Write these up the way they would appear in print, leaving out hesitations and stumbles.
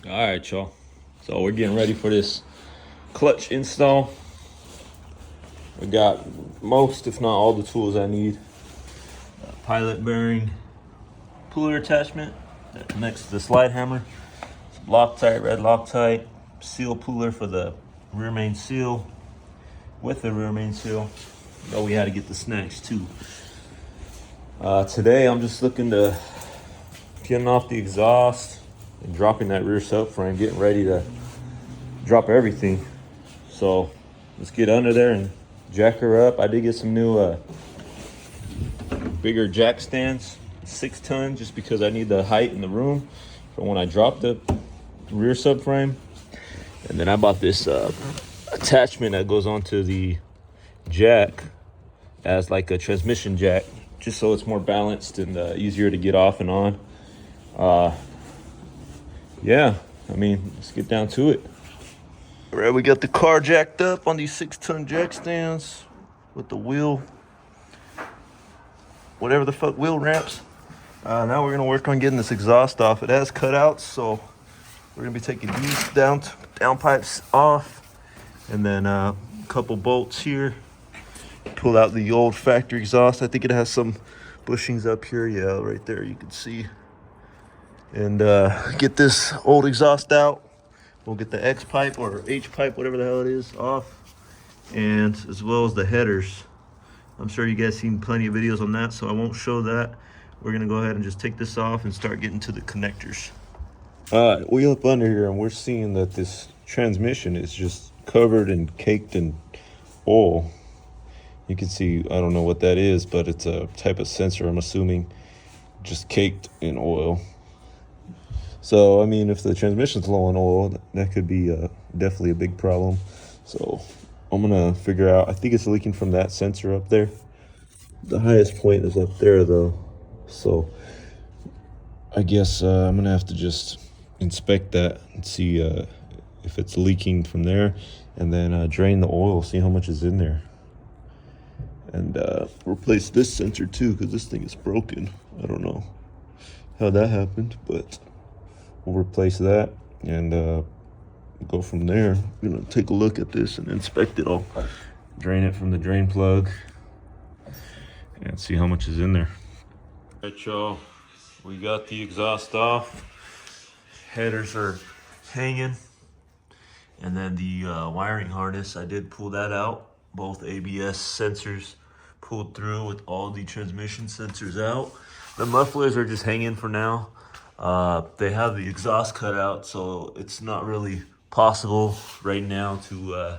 All right, y'all. So we're getting ready for this clutch install. We got most, if not all, the tools I need. Pilot bearing puller attachment that connects to the slide hammer. Loctite, red Loctite. Seal puller for the rear main seal with the rear main seal. Oh, we had to get the snacks too. Today I'm just looking to getting off the exhaust and dropping that rear subframe, getting ready to drop everything. So let's get under there and jack her up. I did get some new bigger jack stands, 6 ton, just because I need the height in the room for when I drop the rear subframe. And then I bought this attachment that goes onto the jack as like a transmission jack, just so it's more balanced and easier to get off and on. Yeah, I mean, let's get down to it. All right, we got the car jacked up on these 6 ton jack stands with the wheel, whatever the fuck wheel ramps. Now we're gonna work on getting this exhaust off. It has cutouts, so we're gonna be taking these down pipes off, and then a couple bolts here. Pull out the old factory exhaust. I think it has some bushings up here. Yeah, right there you can see. And get this old exhaust out. We'll get the X pipe or H pipe, whatever the hell it is, off, and as well as the headers. I'm sure you guys seen plenty of videos on that, so I won't show that. We're gonna go ahead and just take this off and start getting to the connectors. All right, we up under here and we're seeing that this transmission is just covered and caked in oil. You can see, I don't know what that is, but it's a type of sensor, I'm assuming, just caked in oil. So, I mean, if the transmission's low on oil, that could be definitely a big problem. So, I'm gonna figure out, I think it's leaking from that sensor up there. The highest point is up there though. So, I guess I'm gonna have to just inspect that and see if it's leaking from there, and then drain the oil, see how much is in there. And replace this sensor too, because this thing is broken. I don't know how that happened, but we'll replace that and go from there. We're gonna take a look at this and inspect it all, drain it from the drain plug, and see how much is in there. All right, y'all, we got the exhaust off. Headers are hanging, and then the wiring harness, I did pull that out. Both ABS sensors pulled through with all the transmission sensors out. The mufflers are just hanging for now. They have the exhaust cut out, so it's not really possible right now to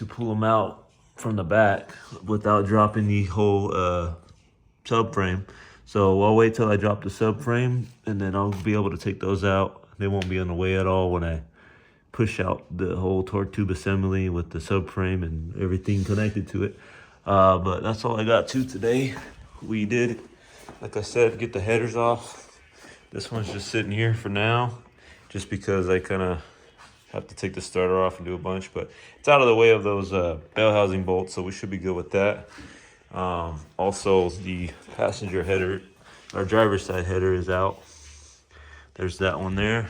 pull them out from the back without dropping the whole subframe. So I'll wait till I drop the subframe, and then I'll be able to take those out. They won't be in the way at all when I push out the whole torque tube assembly with the subframe and everything connected to it. But that's all I got to today. We did, like I said, get the headers off. This one's just sitting here for now, just because I kind of have to take the starter off and do a bunch, but it's out of the way of those bell housing bolts, so we should be good with that. Also, the passenger header, our driver's side header, is out. There's that one there.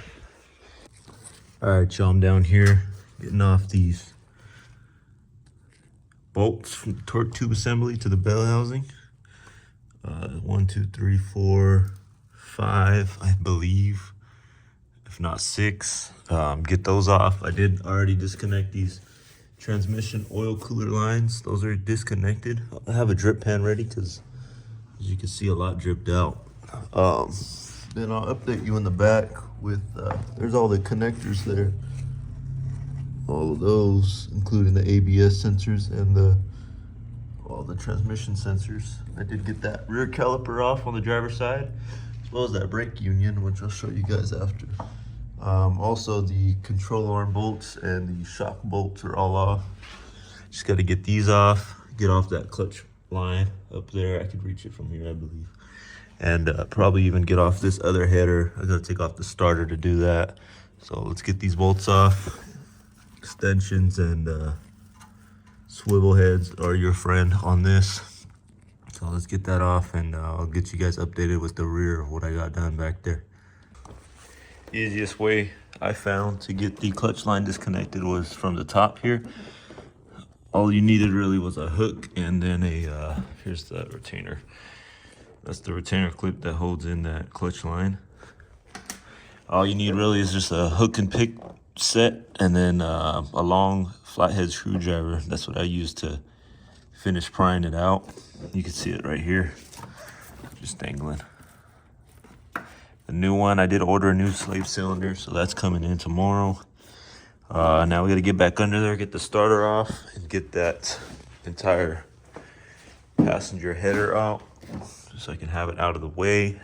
All right, y'all, I'm down here getting off these bolts from the torque tube assembly to the bell housing. 1, 2, 3, 4, 5, I believe, if not 6. Get those off. I did already disconnect these transmission oil cooler lines. Those are disconnected. I have a drip pan ready because, as you can see, a lot dripped out. Then I'll update you in the back with, there's all the connectors there. All of those, including the ABS sensors and all the transmission sensors. I did get that rear caliper off on the driver's side, as well as that brake union, which I'll show you guys after. Also, the control arm bolts and the shock bolts are all off. Just got to get these off, get off that clutch line up there. I could reach it from here, I believe. And probably even get off this other header. I gotta take off the starter to do that. So let's get these bolts off. Extensions and swivel heads are your friend on this. So let's get that off, and I'll get you guys updated with the rear of what I got done back there. Easiest way I found to get the clutch line disconnected was from the top here. All you needed really was a hook and then here's the retainer. That's the retainer clip that holds in that clutch line. All you need really is just a hook and pick set and then a long flathead screwdriver. That's what I use to finish prying it out. You can see it right here, just dangling. The new one, I did order a new slave cylinder, so that's coming in tomorrow. Now we gotta get back under there, get the starter off, and get that entire passenger header out, so I can have it out of the way.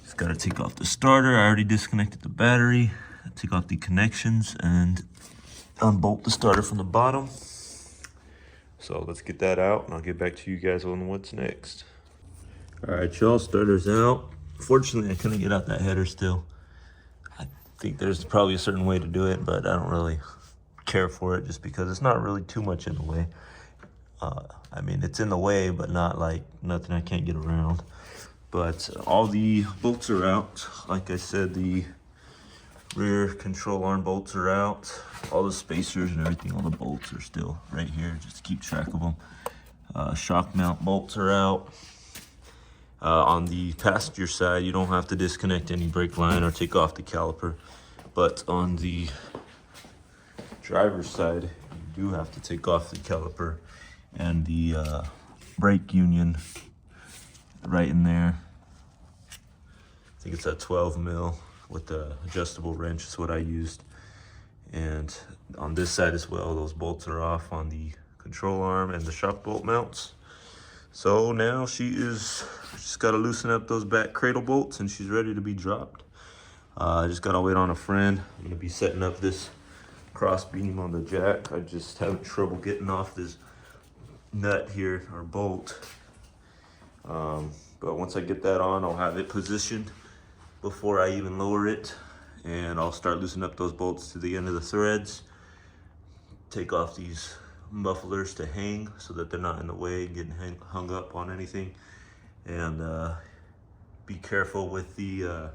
Just gotta take off the starter. I already disconnected the battery, take off the connections, and unbolt the starter from the bottom. So let's get that out, and I'll get back to you guys on what's next. All right, y'all, starter's out. Fortunately, I couldn't get out that header still. I think there's probably a certain way to do it, but I don't really care for it just because it's not really too much in the way. I mean, it's in the way, but not like nothing I can't get around. But all the bolts are out. Like I said, the rear control arm bolts are out. All the spacers and everything, all the bolts are still right here just to keep track of them. Shock mount bolts are out. On the passenger side, you don't have to disconnect any brake line or take off the caliper. But on the driver's side, you do have to take off the caliper and the brake union right in there. I think it's a 12 mil with the adjustable wrench is what I used. And on this side as well, those bolts are off on the control arm and the shock bolt mounts. So now she is just got to loosen up those back cradle bolts and she's ready to be dropped. I just got to wait on a friend. I'm going to be setting up this cross beam on the jack. I just having trouble getting off this nut here or bolt. But once I get that on, I'll have it positioned before I even lower it. And I'll start loosening up those bolts to the end of the threads. Take off these mufflers to hang so that they're not in the way, getting hung up on anything. And be careful with the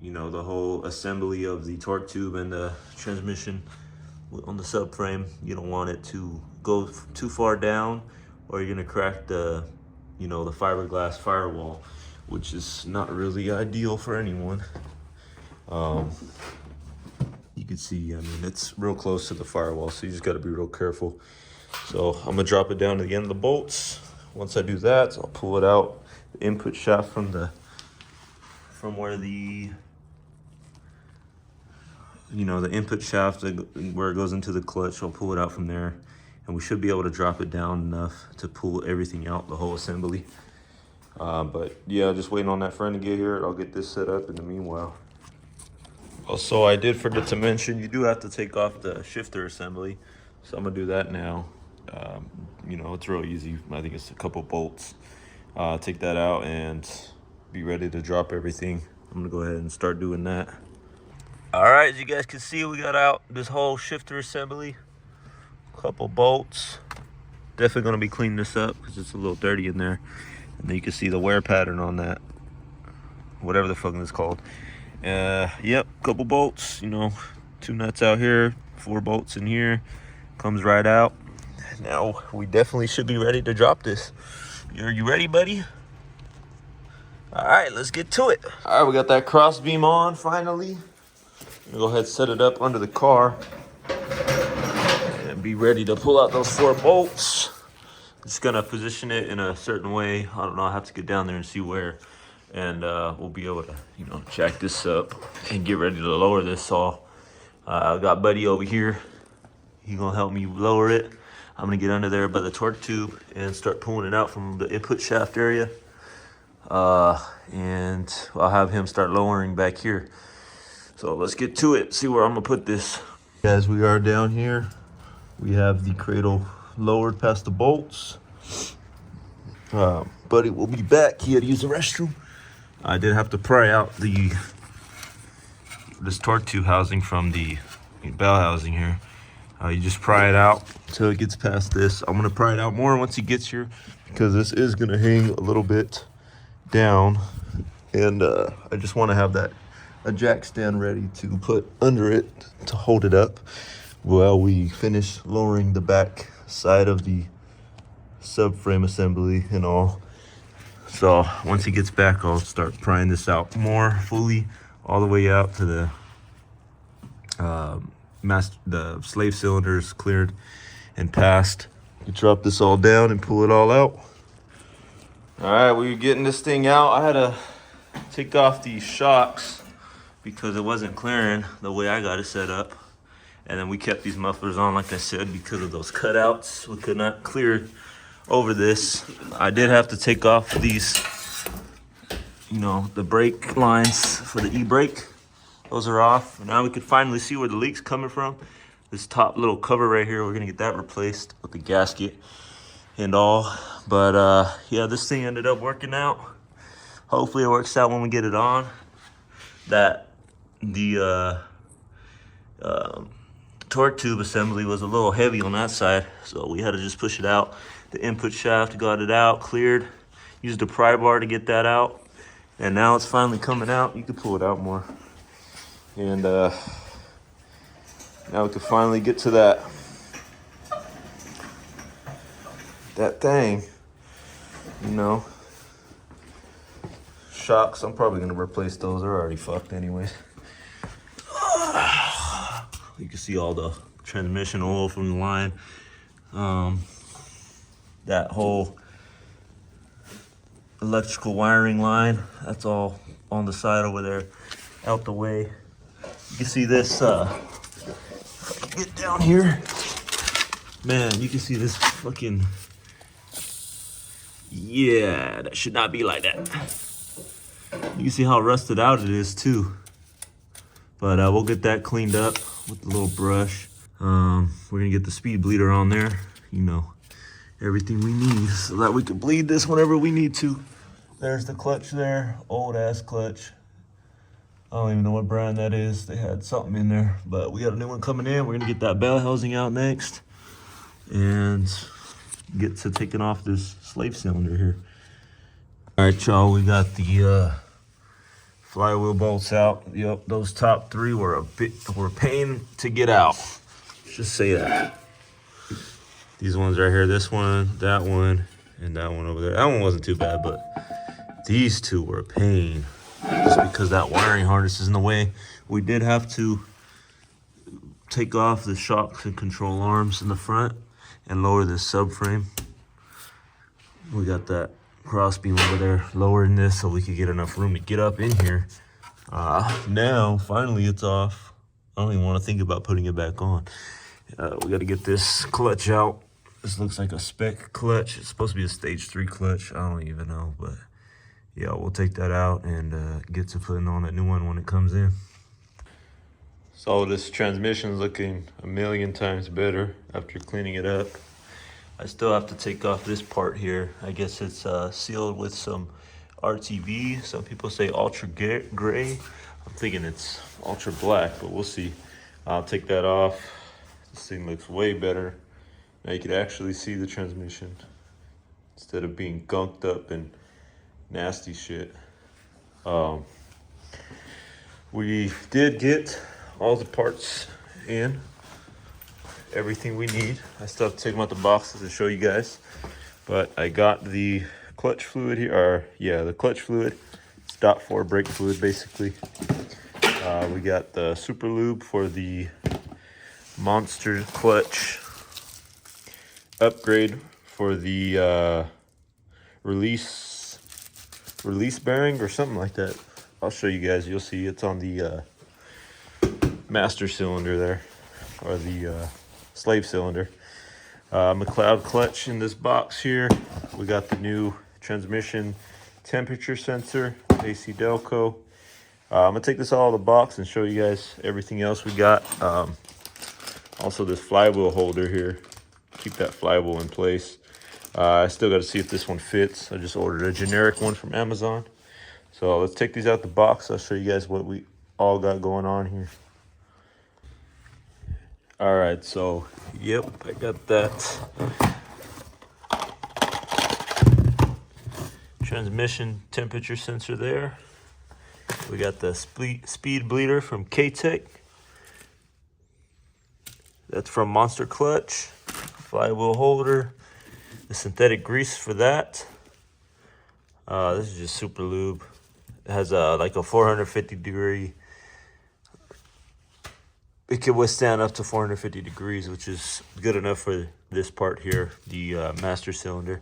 you know, the whole assembly of the torque tube and the transmission on the subframe. You don't want it to go too far down or you're gonna crack the, you know, the fiberglass firewall, which is not really ideal for anyone. You can see, I mean, it's real close to the firewall, so you just gotta be real careful. So I'm gonna drop it down to the end of the bolts. Once I do that, I'll pull it out, the input shaft from where the, you know, the input shaft where it goes into the clutch. I'll pull it out from there, and we should be able to drop it down enough to pull everything out, the whole assembly. But yeah, just waiting on that friend to get here. I'll get this set up in the meanwhile. Also, I did forget to mention, you do have to take off the shifter assembly. So I'm gonna do that now. You know, it's real easy. I think it's a couple bolts. Take that out and be ready to drop everything. I'm gonna go ahead and start doing that. All right, as you guys can see, we got out this whole shifter assembly. Couple bolts. Definitely gonna be cleaning this up because it's a little dirty in there. And then you can see the wear pattern on that, whatever the fuck it's called. Yep, couple bolts, you know, 2 nuts out here, 4 bolts in here, comes right out. Now we definitely should be ready to drop this. Are you ready, buddy? All right, let's get to it. All right, we got that cross beam on finally. I'm gonna go ahead and set it up under the car and be ready to pull out those 4 bolts. Just gonna position it in a certain way. I don't know, I have to get down there and see where. And we'll be able to, you know, jack this up and get ready to lower this saw. I got Buddy over here. He's gonna help me lower it. I'm gonna get under there by the torque tube and start pulling it out from the input shaft area. And I'll have him start lowering back here. So let's get to it, see where I'm gonna put this. As we are down here, we have the cradle lowered past the bolts. Buddy will be back. He had to use the restroom. I did have to pry out this torque tube housing from the bell housing here. You just pry it out until it gets past this. I'm gonna pry it out more once he gets here because this is gonna hang a little bit down and I just want to have a jack stand ready to put under it to hold it up while we finish lowering the back side of the subframe assembly and all. So once he gets back, I'll start prying this out more fully, all the way out to the the slave cylinders cleared and passed. You drop this all down and pull it all out. All right, we were getting this thing out. I had to take off these shocks because it wasn't clearing the way I got it set up. And then we kept these mufflers on, like I said, because of those cutouts. We could not clear over this. I did have to take off these, you know, the brake lines for the e-brake. Those are off. Now we could finally see where the leak's coming from. This top little cover right here, we're gonna get that replaced with the gasket and all. But yeah, this thing ended up working out. Hopefully it works out when we get it on. That the torque tube assembly was a little heavy on that side, so we had to just push it out. The input shaft, got it out, cleared. Used a pry bar to get that out, and now it's finally coming out. You can pull it out more, and now we can finally get to that thing, you know. Shocks, I'm probably gonna replace those. They're already fucked anyways. You can see all the transmission oil from the line. That whole electrical wiring line, that's all on the side over there, out the way. You can see this, get down here. Man, you can see this fucking, yeah, that should not be like that. You can see how rusted out it is too. But we'll get that cleaned up with a little brush. We're gonna get the speed bleeder on there, you know, everything we need so that we can bleed this whenever we need to. There's the clutch there, old ass clutch. I don't even know what brand that is. They had something in there, but we got a new one coming in. We're gonna get that bell housing out next and get to taking off this slave cylinder here. All right, y'all, we got the flywheel bolts out. Yep, those top three were a pain to get out. Just say that. These ones right here, this one, and that one over there. That one wasn't too bad, but these two were a pain just because that wiring harness is in the way. We did have to take off the shocks and control arms in the front and lower this subframe. We got that cross beam over there, lowering this so we could get enough room to get up in here. Now, finally, it's off. I don't even want to think about putting it back on. We got to get this clutch out. This looks like a spec clutch. It's supposed to be a stage 3 clutch. I don't even know, but yeah, we'll take that out and get to putting on that new one when it comes in. So this transmission's looking a million times better after cleaning it up. I still have to take off this part here. I guess it's sealed with some RTV. Some people say ultra gray. I'm thinking it's ultra black, but we'll see. I'll take that off. This thing looks way better. Now you can actually see the transmission instead of being gunked up and nasty shit. We did get all the parts in. Everything we need. I still have to take them out the boxes to show you guys, but I got the clutch fluid here, or yeah, the clutch fluid. It's .4 brake fluid basically. We got the super lube for the monster clutch, upgrade for the release bearing or something like that. I'll show you guys. You'll see it's on the master cylinder there, or the slave cylinder. McLeod clutch in this box here. We got the new transmission temperature sensor, AC Delco. I'm gonna take this all out of the box and show you guys everything else we got. Also this flywheel holder here, keep that flywheel in place. I still got to see if this one fits. I just ordered a generic one from Amazon. So let's take these out the box. I'll show you guys what we all got going on here. All right, so yep, I got that transmission temperature sensor there. We got the speed bleeder from K-Tech. That's from Monster Clutch. Flywheel holder. The synthetic grease for that. This is just super lube. It has like a 450 degree. It can withstand up to 450 degrees, which is good enough for this part here, the master cylinder.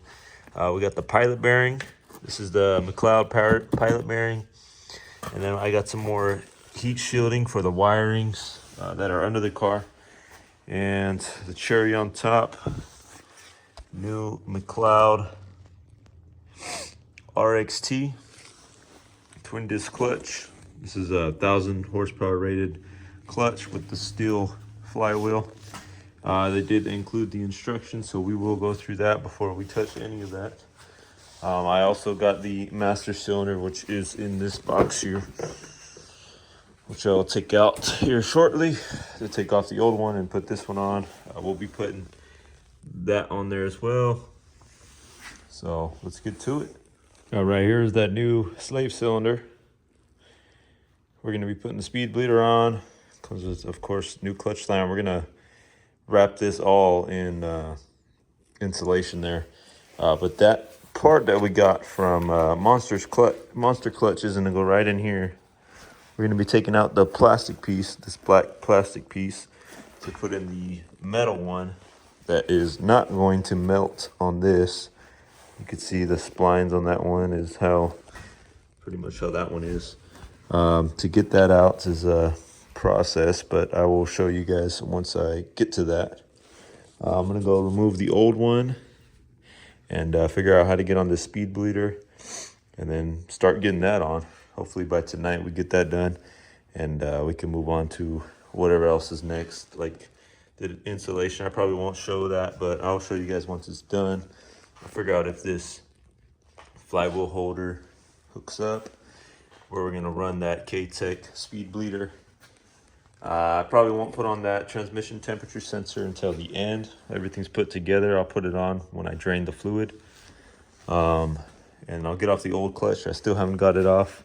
We got the pilot bearing. This is the McLeod pilot bearing. And then I got some more heat shielding for the wirings that are under the car. And the cherry on top, new McLeod RXT twin disc clutch. This is a 1,000 horsepower rated clutch with the steel flywheel. They did include the instructions, so we will go through that before we touch any of that. I also got the master cylinder, which is in this box here, which I'll take out here shortly to take off the old one and put this one on. We'll be putting that on there as well. So let's get to it. All right, here's that new slave cylinder. We're gonna be putting the speed bleeder on. Comes with, of course, new clutch line. We're gonna wrap this all in insulation there. But that part that we got from Monster Clutch is gonna go right in here. We're gonna be taking out the plastic piece, this black plastic piece, to put in the metal one that is not going to melt on this. You can see the splines on that one is pretty much how that one is. To get that out is a process, but I will show you guys once I get to that. I'm gonna go remove the old one and figure out how to get on the speed bleeder and then start getting that on. Hopefully by tonight we get that done and we can move on to whatever else is next, like the insulation. I probably won't show that, but I'll show you guys once it's done. I'll figure out if this flywheel holder hooks up, where we're gonna run that K-Tech speed bleeder. I probably won't put on that transmission temperature sensor until the end. Everything's put together. I'll put it on when I drain the fluid. And I'll get off the old clutch. I still haven't got it off.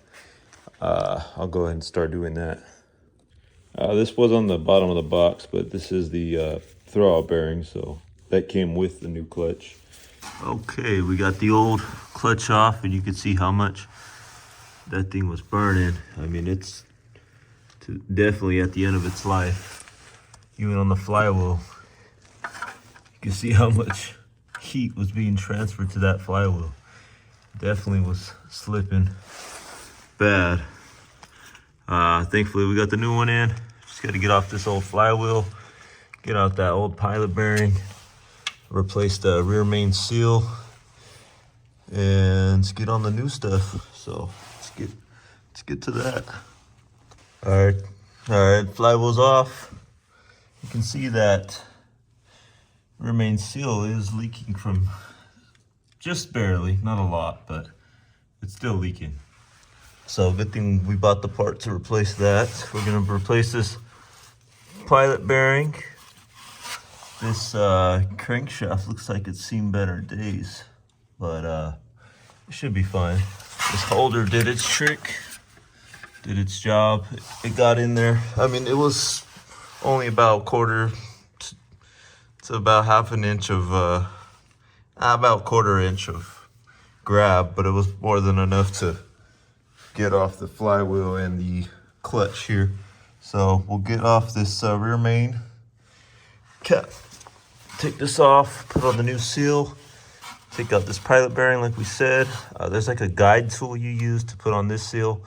I'll go ahead and start doing that. This was on the bottom of the box, but this is the throwout bearing, so that came with the new clutch. Okay, we got the old clutch off, and you can see how much that thing was burning. I mean, it's definitely at the end of its life. Even on the flywheel, you can see how much heat was being transferred to that flywheel. Definitely was slipping bad. Thankfully we got the new one in. Just got to get off this old flywheel, get out that old pilot bearing, replace the rear main seal, and let's get on the new stuff. So let's get to that. All right, flywheel's off. You can see that rear main seal is leaking from just barely, not a lot, but it's still leaking. So good thing we bought the part to replace that. We're gonna replace this pilot bearing. This crankshaft looks like it's seen better days, but it should be fine. This holder did its trick, did its job. It got in there. I mean, it was only about quarter to about half an inch of, about quarter inch of grab, but it was more than enough to get off the flywheel and the clutch here. So we'll get off this rear main cap, take this off, put on the new seal, take out this pilot bearing like we said. There's like a guide tool you use to put on this seal.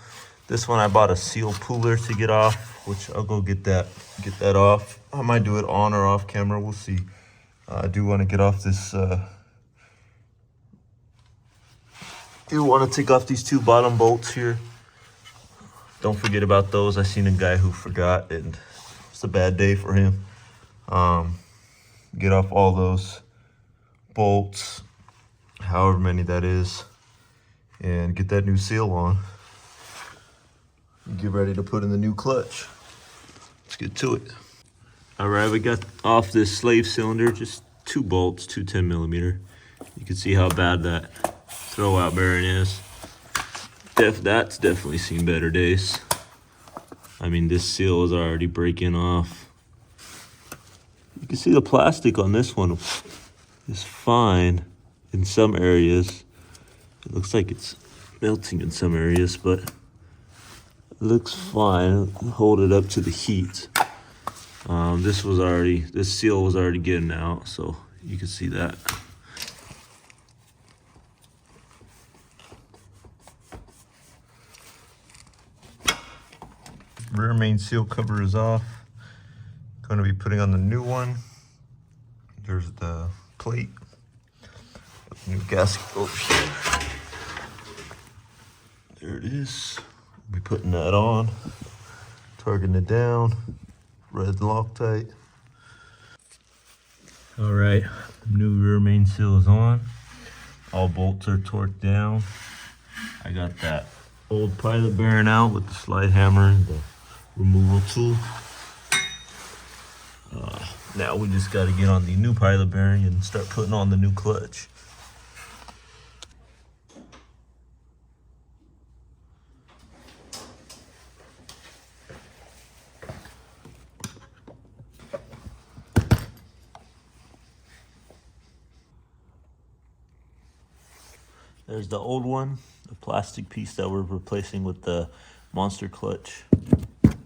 This one I bought a seal puller to get off, which I'll go get that off. I might do it on or off camera, we'll see. I do want to get off this you want to take off these two bottom bolts here. Don't forget about those. I seen a guy who forgot, and it's a bad day for him. Get off all those bolts, however many that is, and get that new seal on. Get ready to put in the new clutch. Let's get to it. All right, we got off this slave cylinder, just two bolts, two 10mm. You can see how bad that throwout bearing is. that's definitely seen better days. I mean, this seal is already breaking off. You can see the plastic on this one is fine in some areas. It looks like it's melting in some areas, but it looks fine. Hold it up to the heat. This seal was already getting out, so you can see that. Rear main seal cover is off. Going to be putting on the new one. There's the plate. New gasket over here. There it is. We'll be putting that on. Targeting it down. Red Loctite. All right, new rear main seal is on. All bolts are torqued down. I got that old pilot bearing out with the slide hammer and the removal tool. Now we just got to get on the new pilot bearing and start putting on the new clutch. There's the old one, the plastic piece that we're replacing with the monster clutch. There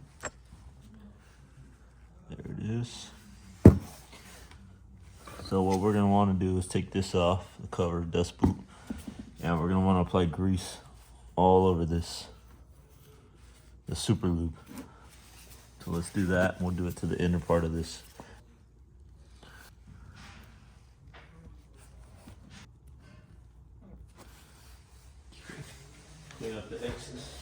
it is. So what we're gonna want to do is take this off, the cover, dust boot, and we're gonna want to apply grease all over this, the super lube. So let's do that, and we'll do it to the inner part of this. Clean up the excess.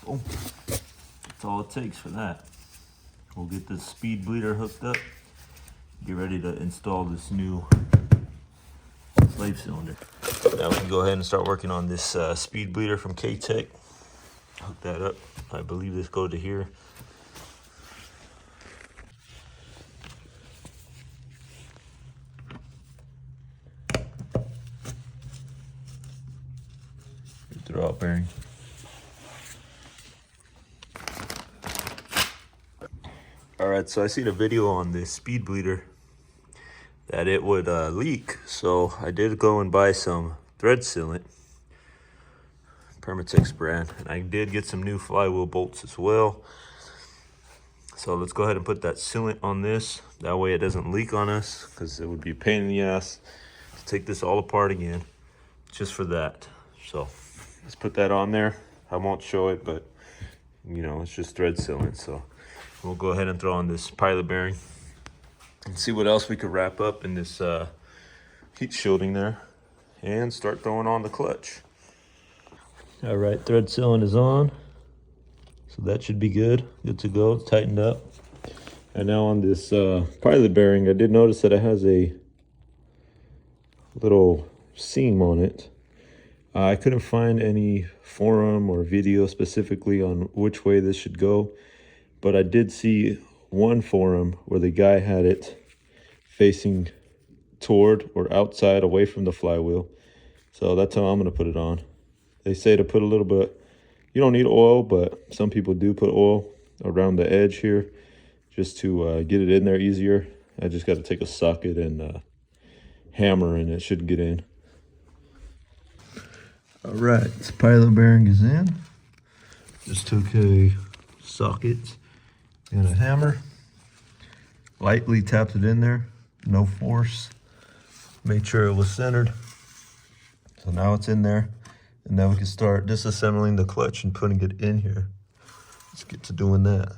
Boom. That's all it takes for that. We'll get this speed bleeder hooked up. Get ready to install this new slave cylinder. Now we can go ahead and start working on this speed bleeder from K-Tech. Hook that up. I believe this goes to here. Throw out bearing. Alright, so I seen a video on this speed bleeder that it would leak, so I did go and buy some thread sealant, Permatex brand, and I did get some new flywheel bolts as well. So let's go ahead and put that sealant on this, that way it doesn't leak on us, because it would be a pain in the ass to take this all apart again, just for that. So let's put that on there. I won't show it, but you know, it's just thread sealant, so we'll go ahead and throw on this pilot bearing and see what else we could wrap up in this heat shielding there and start throwing on the clutch. All right, thread sealant is on. So that should be good to go, it's tightened up. And now on this pilot bearing, I did notice that it has a little seam on it. I couldn't find any forum or video specifically on which way this should go. But I did see one forum where the guy had it facing toward or outside away from the flywheel. So that's how I'm going to put it on. They say to put a little bit, you don't need oil, but some people do put oil around the edge here just to get it in there easier. I just got to take a socket and hammer and it should get in. All right, this pilot bearing is in. Just took a socket and a hammer, lightly tapped it in there, no force, made sure it was centered. So now it's in there, and now we can start disassembling the clutch and putting it in here. Let's get to doing that.